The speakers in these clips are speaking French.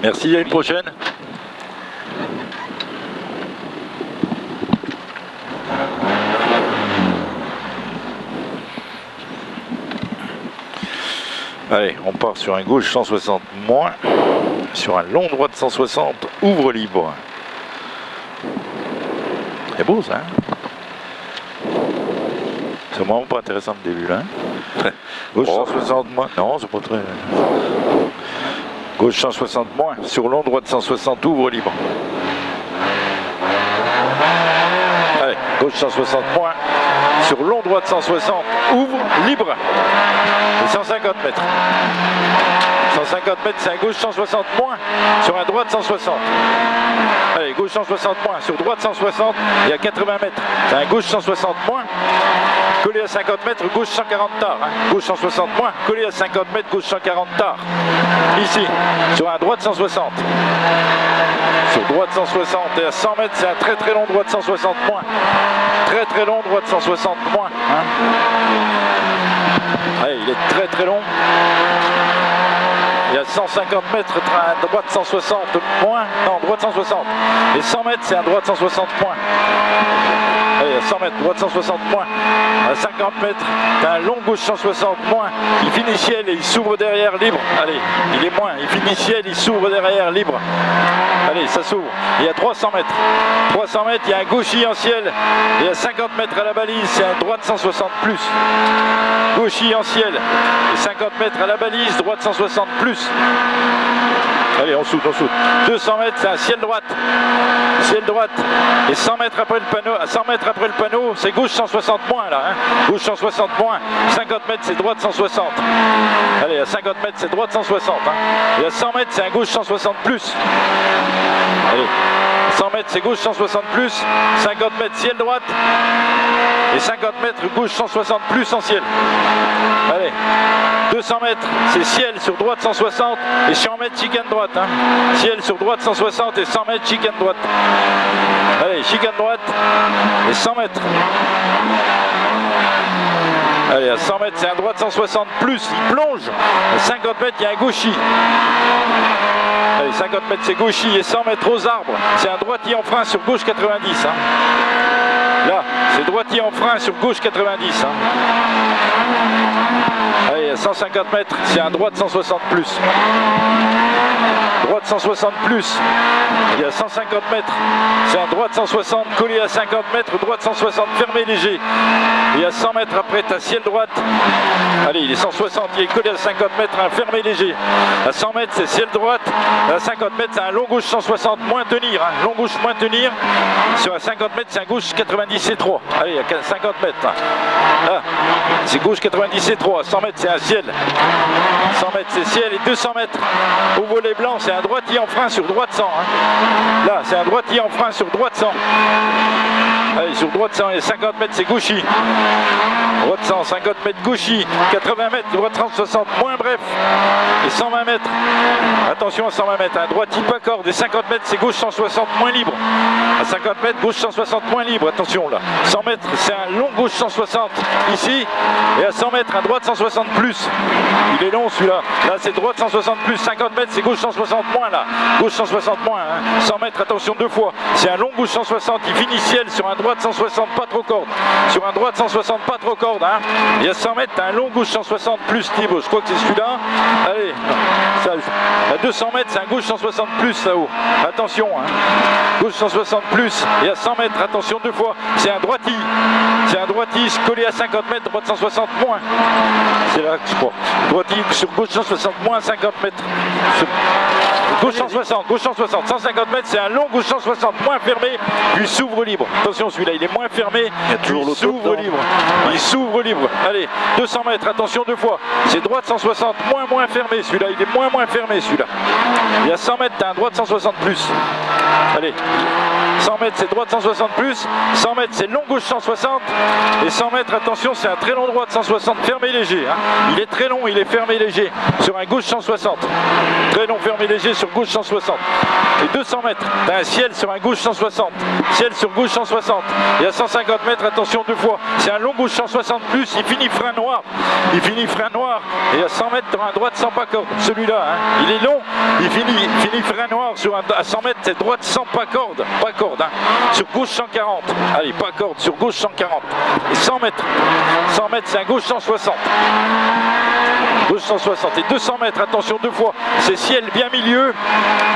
Merci, à une prochaine. Allez, on part sur un gauche 160 moins, sur un long droit de 160, ouvre libre. C'est beau ça, hein? C'est vraiment pas intéressant le début là. Hein? Gauche 160 moins, non c'est pas très... Gauche 160 moins, sur long droit de 160, ouvre libre. Allez, gauche 160 moins, sur long droit de 160, ouvre libre. Et 150 mètres. 150 mètres, c'est un gauche 160 moins, sur un droit de 160. Allez, gauche 160 moins, sur droite 160, et à 80 mètres. C'est un gauche 160 moins, collé à 50 mètres, gauche 140 tard. Hein. Gauche 160 moins, collé à 50 mètres, gauche 140 tard. Ici, sur un droit de 160. Sur droit de 160, et à 100 mètres, c'est un très très long droit de 160 moins. Très très long droit de 160 moins. Hein. Allez, il est très très long. Il y a 150 mètres, un droit de 160 moins, non, droit de 160. Et 100 mètres, c'est un droit de 160 moins. Allez, à 100 mètres, droit de 160 moins. À 50 mètres, t'as un long gauche 160 moins. Il finit ciel et il s'ouvre derrière libre. Allez, il est moins. Il finit ciel, il s'ouvre derrière libre. Allez, ça s'ouvre. Il y a 300 mètres. 300 mètres, il y a un gauchis en ciel. Et à 50 mètres à la balise, c'est un droit de 160 plus. Gauchis en ciel. Et 50 mètres à la balise, droit de 160 plus. Allez, on saute, on saute. 200 mètres, c'est un ciel droite. Ciel droite. Et 100 mètres après le panneau, à 100 mètres après le panneau, c'est gauche 160 moins là. Hein. Gauche 160 moins. 50 mètres, c'est droite 160. Allez, à 50 mètres, c'est droite 160. Hein. Et à 100 mètres, c'est un gauche 160 plus. Allez. 100 mètres, c'est gauche 160 plus. 50 mètres, ciel droite. Et 50 mètres, gauche 160 plus en ciel. Allez. 200 mètres, c'est ciel sur droite 160 et 100 mètres chicane droite. Hein. Ciel sur droite 160 et 100 mètres chicane droite. Allez, chicane droite et 100 mètres. Allez, à 100 mètres, c'est un droit de 160 plus, il plonge. À 50 mètres, il y a un gauchis. Allez, 50 mètres, c'est gauchis et 100 mètres aux arbres. C'est un droitier en frein sur gauche 90. Hein. Là, c'est droitier en frein sur gauche 90. Hein. Allez, à 150 mètres, c'est un droit de 160 plus. Droit de 160 plus. Il y a 150 mètres, c'est un droit de 160 collé à 50 mètres, droit de 160 fermé léger. Et à 100 mètres après, ta ciel droite. Allez, il est 160, il est collé à 50 mètres, un fermé léger. À 100 mètres, c'est ciel droite. À 50 mètres, c'est un long gauche 160 moins tenir. Hein. Long gauche moins tenir. Sur à 50 mètres, c'est un gauche 90 C3. Allez, à 50 mètres. Hein. Là, c'est gauche 90 C3. À 100 mètres, c'est un ciel. 100 mètres, c'est ciel. Et 200 mètres, au volet blanc, c'est un droitier en frein sur droite 100. Hein. Là, c'est un droitier en frein sur droite 100. Allez, sur droite 100 et 50 mètres, c'est gauchis. Droite 100, 50 mètres gauchis. 80 mètres, droite 160, moins bref. Et 120 mètres. Attention à 120 mètres. Un droitier pas corde. Et 50 mètres, c'est gauche 160, moins libre. À 50 mètres, gauche 160, moins libre. Attention là. 100 mètres, c'est un long gauche 160 ici. Et à 100 mètres, un droite 160 plus. Il est long celui-là. Là, c'est droite 160 plus. 50 mètres, c'est gauche 160 moins là. Gauche 160 moins. Hein. 100 mètres, attention deux fois. C'est un long gauche 160. Il finit ciel sur un droite 160, pas trop corde. Sur un droite 160, pas trop corde. Hein. Et à 100 mètres, t'as un long gauche 160 plus Thibaut. Je crois que c'est celui-là. Allez. Ça, à 200 mètres, c'est un gauche 160 plus là-haut. Attention. Hein. Gauche 160 plus. Et à 100 mètres, attention deux fois. C'est un droitier. C'est un droitier collé à 50 mètres, droite 160 moins. C'est là que je crois. Droitier sur gauche 160 moins 50 mètres. Sur... Gauche 160, gauche 160, 150 mètres, c'est un long gauche 160 moins fermé, puis s'ouvre libre. Attention, celui-là, il est moins fermé, il s'ouvre libre. Il s'ouvre libre. Allez, 200 mètres, attention deux fois. C'est droite 160, moins fermé, celui-là, il est moins fermé, celui-là. Il y a 100 mètres, t'as un droite 160 plus. Allez, 100 mètres, c'est droite 160 plus. 100 mètres, c'est long gauche 160. Et 100 mètres, attention, c'est un très long droite 160, fermé léger. Hein. Il est très long, il est fermé léger, sur un gauche 160. Très long fermé léger sur gauche 160. Et 200 mètres, t'as un ciel sur un gauche 160. Ciel sur gauche 160. Et à 150 mètres, attention deux fois. C'est un long gauche 160 plus, il finit frein noir. Il finit frein noir. Et à 100 mètres, tu auras un droite sans pas corde. Celui-là, hein, il est long, il finit frein noir sur à 100 mètres, c'est droite sans pas corde. Pas corde, hein. Sur gauche 140. Allez, pas corde, sur gauche 140. Et 100 mètres. 100 mètres, c'est un gauche 160. Gauche 160. Et 200 mètres, attention deux fois. C'est ciel bien milieu.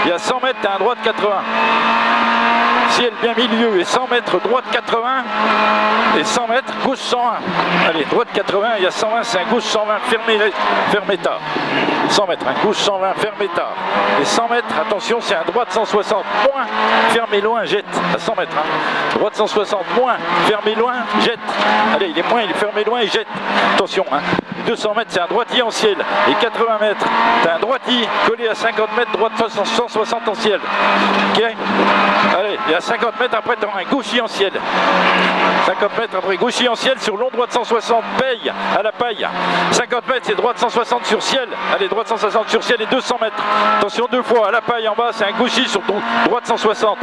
Et à 100 mètres, tu as un droite 80. Ciel bien milieu et 100 mètres, droite 80. Et 100 mètres, gauche 101. Allez, droite 80 et à 120, c'est un gauche 120, fermé tard. 100 mètres, un gauche 120, fermé tard. Et 100 mètres, attention, c'est un droite 160, moins, fermé loin, jette. À 100 mètres, hein. Droite 160, moins, fermé loin, jette. Allez, il est moins, il est fermé loin et jette. Attention, hein. 200 mètres, c'est un droitier en ciel. Et 80 mètres, t'as un droitier collé à 50 mètres, droite 160 en ciel. Ok. Allez, et à 50 mètres, après, tu auras un gauchier en ciel. 50 mètres après, gauchier en ciel sur long droite 160, paille à la paille. 50 mètres, c'est droite 160 sur ciel. Allez, droite 160 sur ciel et 200 mètres. Attention deux fois, à la paille en bas, c'est un gauchier sur droite 160.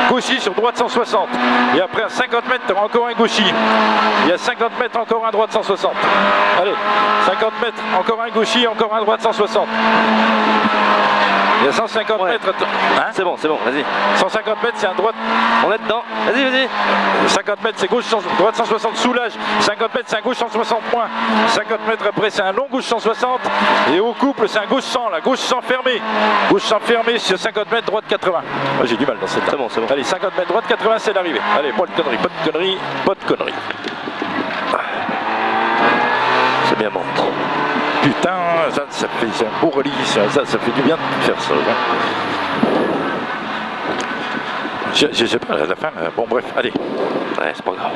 Gauchier sur droite 160. Et après, à 50 mètres, tu auras encore un gauchier. Et à 50 mètres, encore un droite 160. Allez, 50 mètres, encore un gauchier, encore un droite 160. Il y a 150 mètres. Hein, c'est bon, vas-y. 150 mètres, c'est un droite. On est dedans. Vas-y. 50 mètres, c'est gauche, droite 160, soulage. 50 mètres, c'est un gauche 160 points. 50 mètres après, c'est un long gauche 160. Et au couple, c'est un gauche 100, la gauche 100 fermée. Gauche 100 fermée sur 50 mètres, droite 80. Oh, j'ai du mal dans cette. C'est bon. Allez, 50 mètres, droite 80, c'est l'arrivée. Allez, pas de conneries. C'est bien monté. Putain, ça fait, c'est un beau relief, ça fait du bien de faire ça. Hein. Je sais pas, à la fin, bon bref, allez. Ouais, c'est pas grave.